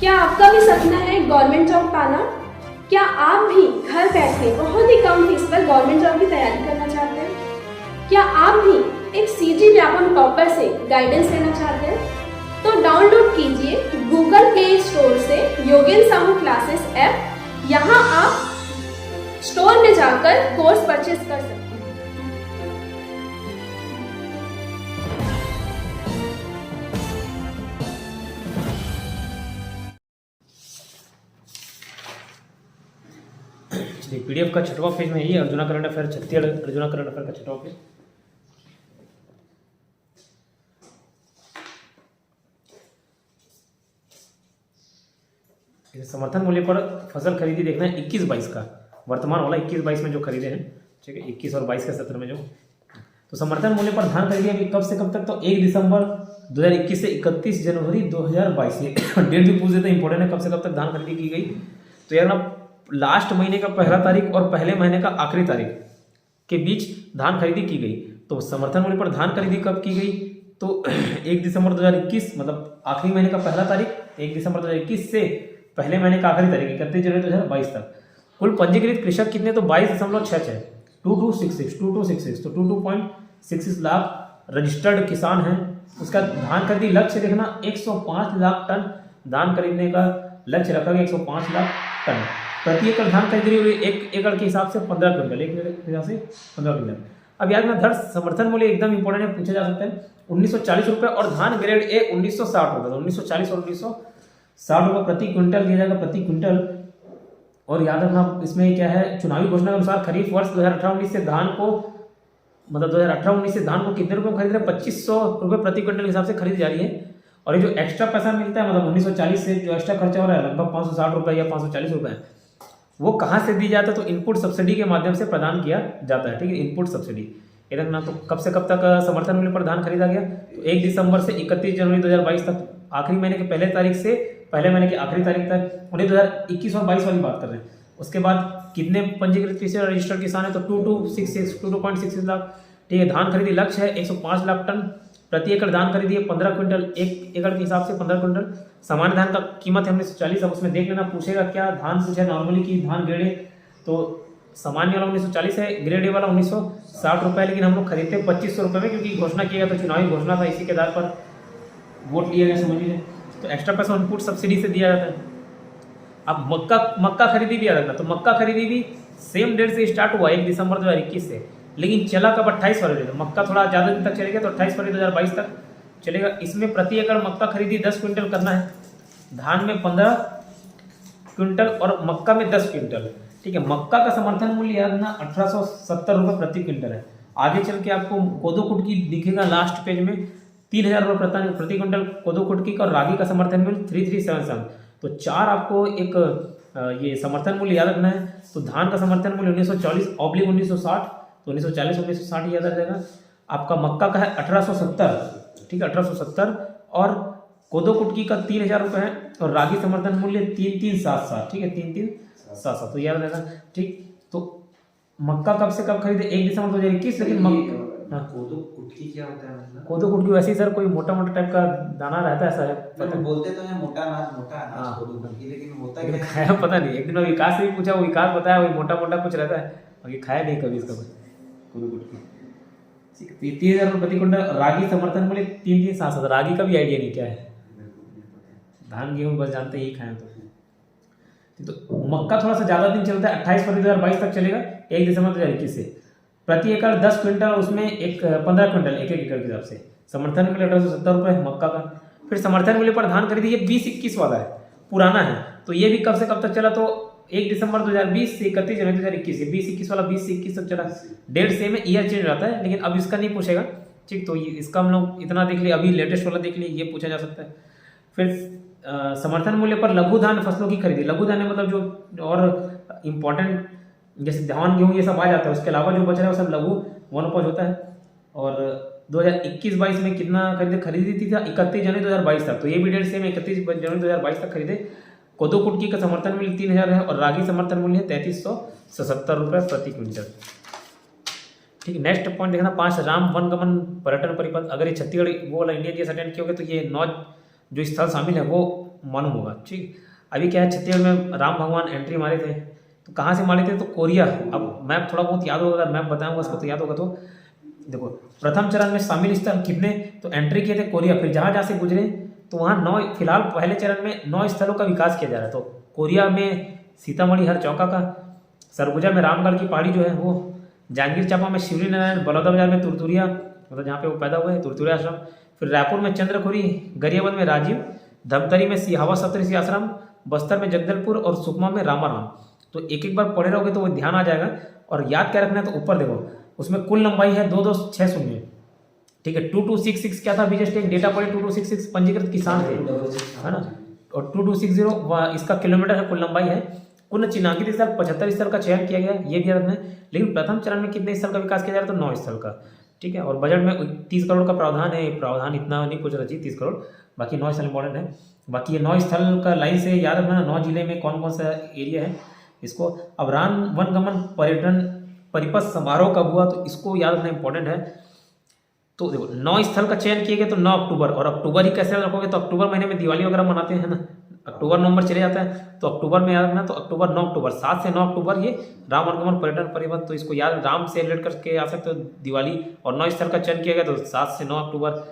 क्या आपका भी सपना है गवर्नमेंट जॉब पाना? क्या आप भी घर बैठे बहुत ही कम फीस पर गवर्नमेंट जॉब की तैयारी करना चाहते हैं? क्या आप भी एक सीजी व्यापम टॉपर से गाइडेंस लेना चाहते हैं? तो डाउनलोड कीजिए गूगल प्ले स्टोर से योगेन साहू क्लासेस ऐप। यहाँ आप स्टोर में जाकर कोर्स परचेज कर सकते हैं। पीडीएफ का छठवां पेज में ये arjuna current affair Chhattisgarh arjuna current affair का छठवां पेज। समर्थन मूल्य पर फसल खरीदी देखना है 21-22 का, वर्तमान वाला 21-22 में जो खरीदे हैं, ठीक है, 21 और 22 के सत्र में जो। तो समर्थन मूल्य पर धान खरीदी अभी कब से कब तक? तो 1 दिसंबर 2021 से 31 जनवरी 2022। डेट भी पूछ देते हैं, इंपॉर्टेंट है, कब से कब तक धान खरीदी की गई। तो यार ना, लास्ट महीने का पहला तारीख और पहले महीने का आखिरी तारीख के बीच धान खरीदी की गई। तो समर्थन मूल्य पर धान खरीदी कब की गई? तो 1 दिसंबर 2021, मतलब आखिरी महीने का पहला तारीख 1 दिसंबर 2021 से पहले महीने का आखिरी तारीख 31 जनवरी 2022 तक। कुल पंजीकृत कृषक कितने? तो 22.66 2266 तो 22.66 लाख रजिस्टर्ड किसान हैं। उसका धान खरीदी लक्ष्य देखना 105 लाख टन धान खरीदने का लक्ष्य रखा गया। 105 लाख टन प्रति एकड़ धान खरीदी हुई। 1 एकड़ के हिसाब से 15 क्विंटल, 1 एकड़ के हिसाब से 15 क्विंटल। अब याद में धर समर्थन मूल्य एकदम इंपॉर्टेंट है, पूछा जा सकता है। 1940 रुपये और धान ग्रेड ए 1960 रुपये। तो 1940 और 1960 रुपये प्रति क्विंटल दिया जाएगा, प्रति क्विंटल। और याद रखना इसमें क्या है, चुनावी घोषणा के अनुसार खरीफ वर्ष 2018-19 से धान को, मतलब 2018-19 से धान को कितने रुपये में खरीद रहे हैं? 2500 रुपये प्रति क्विंटल के हिसाब से खरीदी जा रही है। और ये जो एक्स्ट्रा पैसा मिलता है, मतलब 1940 से जो एक्स्ट्रा खर्चा हो रहा है लगभग 560 रुपये या 540 रुपये, वो कहाँ से दी जाता है? तो इनपुट सब्सिडी के माध्यम से प्रदान किया जाता है, ठीक है, इनपुट सब्सिडी। ये रखना। तो कब से कब तक समर्थन मूल्य पर धान खरीदा गया? तो 1 दिसंबर से 31 जनवरी 2022 तक, आखिरी महीने के पहले तारीख से पहले महीने की आखिरी तारीख तक। उन्हें 2021 और 22 वाली बात कर रहे हैं। उसके बाद कितने पंजीकृत कृषि रजिस्टर्ड किसान है? तो 22.66 लाख, ठीक है। धान खरीदी लक्ष्य है 105 लाख टन प्रति एकड़ धान खरीदी है 15 क्विंटल, 1 एकड़ के हिसाब से 15 क्विंटल। सामान्य धान का कीमत है 1940। अब उसमें देख लेना, पूछेगा क्या धान पूछा नॉर्मली की धान ग्रेड ए, तो सामान्य वाला 1940 है, ग्रेड ए वाला 1960 रुपये। लेकिन हम लोग खरीदते 2500 रुपये में, क्योंकि घोषणा किया गया, तो चुनावी घोषणा था, इसी के आधार पर वोट लिया गया, समझ लीजिए। तो एक्स्ट्रा पैसा इनपुट सब्सिडी से दिया जाता है। अब मक्का खरीदी भी याद रखना। तो मक्का खरीदी भी सेम डेट से स्टार्ट हुआ 1 दिसंबर 2021 से, लेकिन चला कब? 28 फरवरी। तो मक्का थोड़ा ज़्यादा दिन तक चलेगा, तो 28 फरवरी 2022 तक चलेगा। इसमें प्रति एकड़ मक्का खरीदी 10 क्विंटल करना है, धान में 15 क्विंटल और मक्का में 10 क्विंटल, ठीक है। मक्का का समर्थन मूल्य याद रखना 1870 रुपये प्रति क्विंटल है। आगे चल के आपको कोदो कुटकी दिखेगा लास्ट पेज में 3000 रुपये प्रति क्विंटल कोदो कुटकी का। और रागी का समर्थन मूल्य 3377। तो 4 आपको एक ये समर्थन मूल्य याद रखना है। तो धान का समर्थन मूल्य 1940/1960, तो 1940-1960 याद रख जाएगा। आपका मक्का का है 1870, ठीक है, 1870। और कोदो कुटकी का 3000 रुपये है। और रागी समर्थन मूल्य 3377, ठीक है, 3377, तो याद रहेगा, ठीक। तो मक्का कब से कब खरीदे? 1 दिसंबर 2021। लेकिन कोदो कुटकी क्या होता है? मतलब कोदो कुटकी वैसे ही सर कोई मोटा मोटा टाइप का दाना रहता है, ऐसा है, पता बोलते तो है मोटा अनाज कोदो कुटकी, लेकिन होता क्या है? खाया पता नहीं। एक दिन विकास से भी पूछा, वो विकास बताया वही मोटा मोटा कुछ रहता है, बाकी खाया नहीं कभी इसका कोदो कुटकी। 3000 रुपये प्रति क्विंटल। रागी समर्थन मूल्य 3377। रागी का भी आइडिया नहीं क्या है, धान गेहूँ बस जानते ही खाए। तो मक्का थोड़ा सा ज़्यादा दिन चलता है, 28 फरवरी 2022 तक चलेगा, 1 दिसंबर 2021 से। प्रति एकड़ 10 क्विंटल, उसमें 15 क्विंटल 1 एकड़ के हिसाब से। समर्थन मूल्य 1870 रुपये मक्का का। फिर समर्थन मूल्य पर धान खरीदी, ये 2021 वाला है, पुराना है। तो ये भी कब से कब तक चला? तो 1 दिसंबर 2020 से 31 जनवरी 2021 से 2021 वाला 20 से 21 तक चला। डेट सेम है, ईयर चेंज रहता है, लेकिन अब इसका नहीं पूछेगा, ठीक। तो इसका हम लोग इतना देख लिए, अभी लेटेस्ट वाला देख लिए, ये पूछा जा सकता है। फिर समर्थन मूल्य पर लघु धान फसलों की खरीदी। लघु धान मतलब जो और इम्पोर्टेंट जैसे धान गेहूँ ये सब आ जाता है, उसके अलावा जो बच रहा है वो सब लघु वनोपज होता है। और 2021-22 में कितना खरीदी थी? 31 जनवरी 2022 तक। तो ये भी डेट सेम है, 31 जनवरी 2022 तक खरीदे। कोदो कुटकी का समर्थन मूल्य 3000 है और रागी समर्थन मूल्य है 3377 रुपये प्रति क्विंटल, ठीक। नेक्स्ट पॉइंट देखना 5 राम वनगमन पर्यटन परिपथ। अगर ये छत्तीसगढ़ वो वाला इंडिया जीएस अटेंड किया होगा तो ये 9 जो स्थल शामिल है वो मालूम होगा। ठीक, अभी क्या है, छत्तीसगढ़ में राम भगवान एंट्री मारे थे, तो कहाँ से मारे थे, तो कोरिया। अब मैप थोड़ा बहुत याद होगा, अगर मैप बताऊंगा उसको तो याद होगा। तो देखो प्रथम चरण में शामिल स्थल कितने, तो एंट्री किए थे कोरिया, फिर जहाँ जहाँ से गुजरे तो वहाँ 9, फिलहाल पहले चरण में 9 स्थलों का विकास किया जा रहा है। तो कोरिया में सीतामढ़ी हर चौका का, सरगुजा में रामगढ़ की पहाड़ी जो है वो, जांजगीर चांपा में शिवरी नारायण, बलौदाबाजार में तुरतुरिया मतलब जहाँ पे वो पैदा हुए हैं तुरतुरिया आश्रम, फिर रायपुर में चंद्रखुरी, गरियाबंद में राजीव, धमतरी में सिहावा सप्तऋषि आश्रम, बस्तर में जगदलपुर और सुकमा में रामाराम। तो एक एक बार पढ़े रहोगे तो वो ध्यान आ जाएगा। और याद क्या रखना है, तो ऊपर देखो उसमें कुल लंबाई है 2260। ठीक है, 2266 क्या था, बीजेस्ट एक डेटा पड़े 2266 पंजीकृत किसान थे, है ना। और 2260 इसका किलोमीटर है, कुल लंबाई है। कुल चिन्हांकित स्थल 75 स्थल का चयन किया गया, ये भी याद रखना है। लेकिन प्रथम चरण में कितने स्थल का विकास किया जा रहा है, तो 9 स्थल का। ठीक है, और बजट में 30 करोड़ का प्रावधान है। प्रावधान इतना नहीं पूछ रहा जी, 30 करोड़, बाकी 9 स्थल इंपॉर्टेंट है। बाकी ये 9 स्थल का लाइन से याद रखना, 9 जिले में कौन कौन सा एरिया है इसको। अब राम वनगमन पर्यटन परिपथ समारोह कब हुआ, तो इसको याद रखना इंपॉर्टेंट है। तो देखो 9 स्थल का चयन किए गए तो 9 अक्टूबर, और अक्टूबर ही कैसे रखोगे, तो अक्टूबर महीने में दिवाली वगैरह मनाते हैं ना, अक्टूबर नवंबर चले जाता है, तो अक्टूबर में याद रखना। तो अक्टूबर 9 अक्टूबर 7 से 9 अक्टूबर ये राम वनगमन पर्यटन परिपथ, तो इसको याद, राम से रिलेट करके आ सकते हो दिवाली। और 9 स्थल का चयन किया गया तो 7 से 9 अक्टूबर।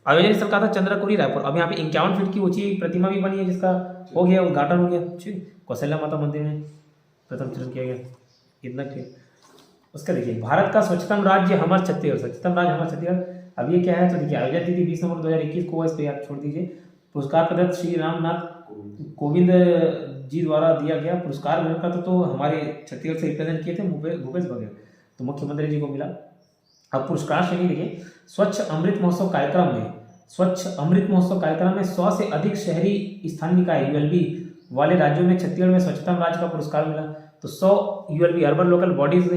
आयोजन स्थल का था चंद्रकुरी रायपुर। अब यहाँ पे 51 फीट की ऊंची प्रतिमा भी बनी है, जिसका हो गया उद्घाटन हो गया। ठीक, कौशल्या माता मंदिर में प्रथम चरण किया गया, इतना ठीक। उसका देखिए, भारत का स्वच्छतम राज्य हमारा छत्तीसगढ़, स्वच्छतम राज्य हमारा छत्तीसगढ़। अब ये क्या है, तो देखिए आयोजित तिथि 20 नवंबर 2021 को, इस पर आप छोड़ दीजिए। पुरस्कार प्रदत्त श्री रामनाथ कोविंद जी द्वारा दिया गया पुरस्कार मिलने का तो हमारे छत्तीसगढ़ से रिप्रेजेंट किए थे भूपेश बघेल, तो मुख्यमंत्री जी को मिला। अब पुरस्कार श्रेणी देखिए, स्वच्छ अमृत महोत्सव कार्यक्रम में, स्वच्छ अमृत महोत्सव कार्यक्रम में 100 से अधिक शहरी स्थानीय निकाय यूएलबी वाले राज्यों में छत्तीसगढ़ में स्वच्छतम राज्य का पुरस्कार मिला। तो 100 यूएलबी अर्बन लोकल बॉडीज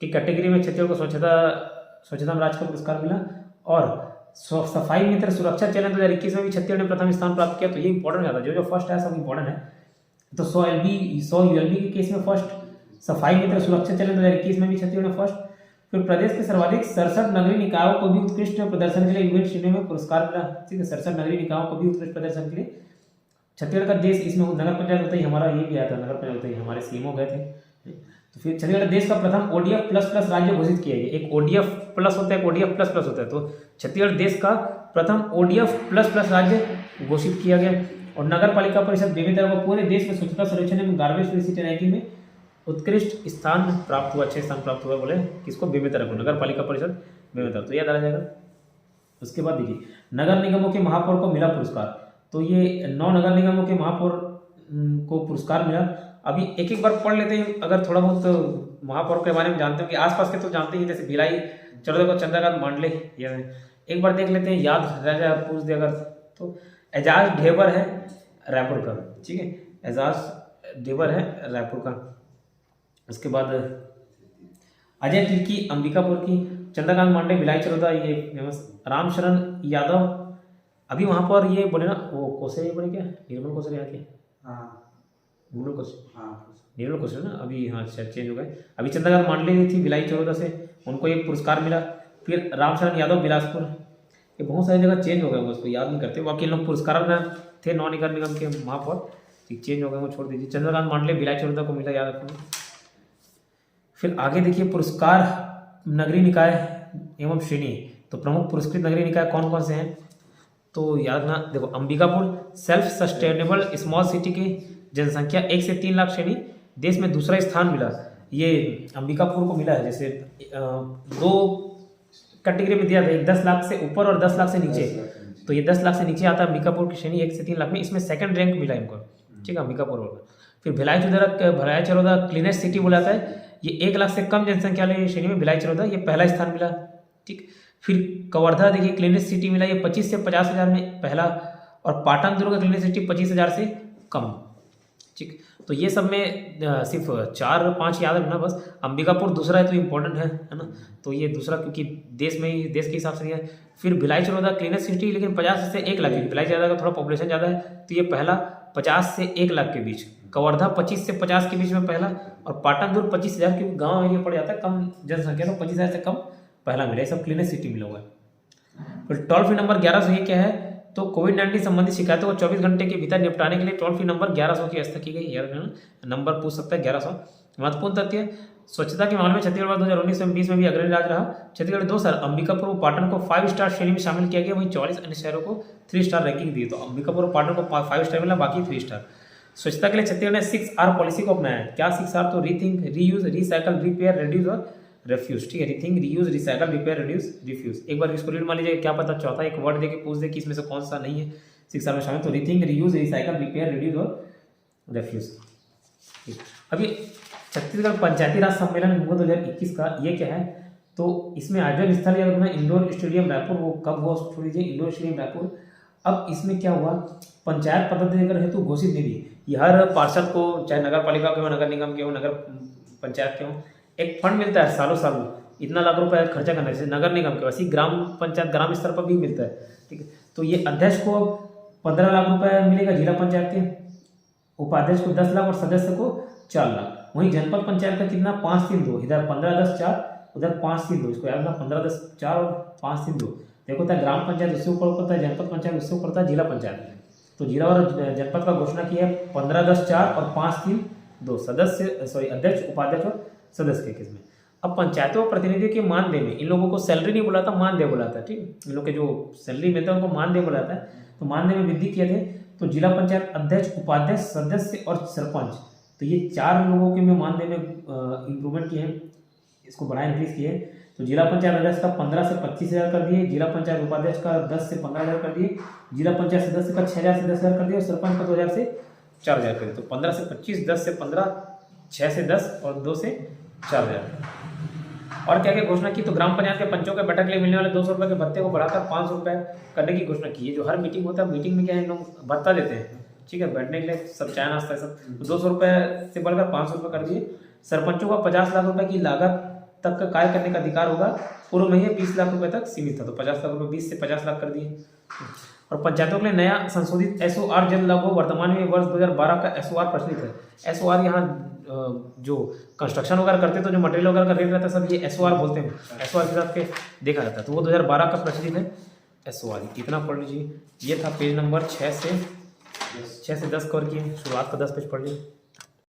की कैटेगरी में छत्तीसगढ़ को स्वच्छतम राज्य का पुरस्कार मिला। और सफाई मित्र सुरक्षा चैलेंज 2021 में भी छत्तीसगढ़ ने प्रथम स्थान प्राप्त किया। तो ये इंपॉर्टेंट है, जो फर्स्ट है सब इंपॉर्टेंट है। तो 100 यूएलबी के केस में फर्स्ट, सफाई मित्र सुरक्षा चैलेंज 2021 में भी छत्तीसगढ़ ने फर्स्ट। फिर प्रदेश के सर्वाधिक 67 नगरीय निकायों को भी उत्कृष्ट प्रदर्शन के लिए इवेंट श्रेणी में पुरस्कार मिला। ठीक है, 67 नगरीय निकायों को भी उत्कृष्ट प्रदर्शन के लिए। छत्तीसगढ़ का देश, इसमें नगर पंचायत होता ही हमारा, ये भी आया था नगर पंचायत होता ही हमारे सीएमओ गए थे। तो फिर छत्तीसगढ़ देश का प्रथम ODF प्लस राज्य घोषित किया गया। एक ODF प्लस होता है, एक ODF प्लस होता है। तो छत्तीसगढ़ देश का प्रथम ODF प्लस राज्य घोषित किया गया। और नगर पालिका परिषद बेमेतरा को पूरे देश में स्वच्छता सर्वेक्षण में गार्बेज फ्री सिटी रैंकिंग में उत्कृष्ट स्थान प्राप्त हुआ, 6 स्थान प्राप्त हुआ। बोले किसको, बेमेतरा को, नगर पालिका परिषद बेमेतरा, तो याद आ जाएगा। उसके बाद देखिए, नगर निगमों के महापौर को मिला पुरस्कार। तो ये 9 नगर निगमों के महापौर को पुरस्कार मिला। अभी एक एक बार पढ़ लेते हैं, अगर थोड़ा बहुत तो महापौर के बारे में जानते हो कि आसपास के तो जानते ही, जैसे भिलाई, चलो देखो चंद्रकांत मांडले, ये एक बार देख लेते हैं, याद रह जाए पूछ दे अगर तो। एजाज ढेबर है रायपुर का, ठीक है, एजाज ढेबर है रायपुर का। उसके बाद अजय तिर्की अंबिकापुर की, चंद्रकांत मांडे भिलाई चरोदा, ये फेमस। रामशरण यादव, अभी वहाँ पर ये बोले ना वो कोसे बोले क्या, निर्मल कोसे यहाँ के, निर्मल कोसे ना, अभी हाँ चेंज हो गए। अभी चंद्रकांत मांडले थी भिलाई चरोदा से, उनको एक पुरस्कार मिला। फिर रामशरण यादव बिलासपुर, ये बहुत सारी जगह चेंज हो गए, उसको याद नहीं करते। बाकी लोग पुरस्कार में थे 9 नगर निगम के महापौर, चेंज हो गए, वो छोड़ दीजिए। चंद्रकांत मांडले भिलाई चरोदा को मिला, याद रखना। फिर आगे देखिए, पुरस्कार नगरीय निकाय एवं श्रेणी। तो प्रमुख पुरस्कृत नगरीय निकाय कौन कौन से हैं, तो याद रखना। देखो Ambikapur self sustainable small city की जनसंख्या 1 से 3 लाख श्रेणी, देश में दूसरा स्थान मिला, ये अंबिकापुर को मिला है। जैसे 2 कैटेगरी में दिया था, एक 10 लाख से ऊपर और 10 लाख से नीचे। तो ये 10 लाख से नीचे आता है अंबिकापुर की श्रेणी 1 से 3 लाख में, इसमें सेकंड रैंक मिला इनको, ठीक है, अंबिकापुर वाला। फिर भिलाई चरोदा क्लीनेस्ट सिटी बोला जाता है, ये 1 लाख से कम जनसंख्या वाली श्रेणी में भिलाई चरोदा ये पहला स्थान मिला, ठीक। फिर कवर्धा देखिए क्लीनेस्ट सिटी मिला, ये 25 से 50 हज़ार में पहला। और पाटन दुर्ग क्लीनेस्ट सिटी 25 हज़ार से कम, ठीक। तो ये सब में सिर्फ 4-5 याद रखना बस। अंबिकापुर दूसरा है तो इम्पोर्टेंट है ना, तो ये दूसरा क्योंकि देश में ही, देश के हिसाब से है। फिर भिलाई चरोदा क्लीनेस्ट सिटी, लेकिन 50 से 1 लाख, भिलाई ज़्यादा का थोड़ा पॉपुलेशन ज़्यादा है, तो ये पहला 50 से 1 लाख के बीच। कवर्धा 25 से 50 के बीच में पहला, और पाटन दुर्ग 25 हज़ार, क्योंकि गाँव एरिया पड़ जाता है, कम जनसंख्या, तो 25 हज़ार से कम पहला मिला। ये सब क्लीनेस्ट सिटी मिला हुआ है। फिर टोल फ्री नंबर 1100 ये क्या है, तो कोविड-19 संबंधी शिकायतों को 24 घंटे के भीतर निपटाने के लिए टोल फ्री नंबर 1100 की व्यवस्था की गई है। नंबर पूछ सकता है 1100। महत्वपूर्ण तथ्य, स्वच्छता के मामले में छत्तीसगढ़ 2019-20 में भी अग्रणी राज्य रहा। छत्तीसगढ़ 2 शहर अंबिकापुर और पाटन को 5 स्टार श्रेणी में शामिल किया गया, वहीं 44 अन्य शहरों को 3 स्टार रैंकिंग दी। तो अंबिकापुर और पाटन को 5 स्टार मिला, बाकी 3 स्टार। स्वच्छता के लिए छत्तीसगढ़ ने 6R पॉलिसी को अपनाया है। क्या 6R? तो rethink, reuse, recycle, repair, reduce और रिफ्यूज। ठीक है, rethink, reuse, recycle, repair, reduce, refuse. एक बार इसको रीड मान लीजिए, क्या पता चौथा एक वर्ड देके पूछ दे कि इसमें से कौन सा नहीं है 6R में शामिल। तो rethink, reuse, recycle, repair, reduce और रिफ्यूज। अभी छत्तीसगढ़ पंचायती राज सम्मेलन 2021 का ये क्या है, तो इसमें आयोजन स्थल या अपना इंडोर स्टेडियम रायपुर, वो कब हुआ छोड़ दीजिए, इंडोर स्टेडियम रायपुर। अब इसमें क्या हुआ, पंचायत पदाधिकारी हेतु घोषित निधि, ये हर पार्षद को, चाहे नगर पालिका के हो, नगर निगम के हो, नगर पंचायत के हो, एक फंड मिलता है सालों साल, इतना लाख रुपए खर्चा करने से। नगर निगम के वैसे ग्राम पंचायत ग्राम स्तर पर भी मिलता है। ठीक है, तो ये अध्यक्ष को 15 लाख रुपए मिलेगा जिला पंचायत के, उपाध्यक्ष को 10 लाख और सदस्य को 4 लाख। वहीं जनपद पंचायत का कितना, 5-3-2, इधर 15-10-4, उधर 5-3-2, इसको याद रखना 15-10-4 और 5-3-2। देखो होता है ग्राम पंचायत उससे ऊपर होता है, जनपद पंचायत उससे ऊपर होता है जिला पंचायत। तो जिला और जनपद का घोषणा किया है 15-10-4 और 5-3-2 सदस्य, अध्यक्ष, उपाध्यक्ष और सदस्य के केस में। अब पंचायतों प्रतिनिधियों के मानदेय में इन लोगों को सैलरी नहीं बुलाता, मानदेय बुलाता है। ठीक, इन लोग के जो सैलरी मिलता है उनको मानदेय बुलाता है। तो मानदेय में वृद्धि किए थे, तो जिला पंचायत अध्यक्ष, उपाध्यक्ष, सदस्य और सरपंच, तो ये 4 लोगों के में मानदेय में इंप्रूवमेंट किए हैं, इसको बढ़ाया, इंक्रीज किए। तो जिला पंचायत अध्यक्ष का 15 से 25,000 कर दिए, जिला पंचायत उपाध्यक्ष का 10 से 15,000 कर दिए, जिला पंचायत सदस्य का 6,000 से 10,000 कर दिए और सरपंच का 2,000 से 4,000 कर दिए। तो 15 से 25, 10 से 15, 6 से 10 और 2 से 4,000। और क्या क्या घोषणा की, तो ग्राम पंचायत के पंचों के बैठक के लिए मिलने वाले 200 रुपये के भत्ते को बढ़ाकर 500 रुपये करने की घोषणा की है। जो हर मीटिंग होता है, मीटिंग में क्या है, लोग भत्ता देते हैं, ठीक है, बैठने के लिए सब चाय नाश्ता सब, तो 200 रुपये से बढ़कर 500 रुपये कर दिए। सरपंचों का 50 लाख रुपए की लागत तक का कार्य करने का अधिकार होगा, पूर्व में यह 20 लाख रुपए तक सीमित था, तो 50 लाख रुपए 20 से 50 लाख कर दिए। और पंचायतों के लिए नया संशोधित SOR जल्द लागू, वर्तमान में वर्ष 2012 का SOR प्रचलित है। SOR यहाँ जो कंस्ट्रक्शन वगैरह करते हैं तो जो मटेरियल वगैरह का रेट रहता है सब ये SOR बोलते हैं, SOR के साथ के देखा जाता है, तो वो 2012 का प्रचलित है SOR। इतना पढ़ लीजिए। ये था पेज नंबर 6 से 10 कवर किए, शुरुआत का 10 पेज पढ़ लीजिए।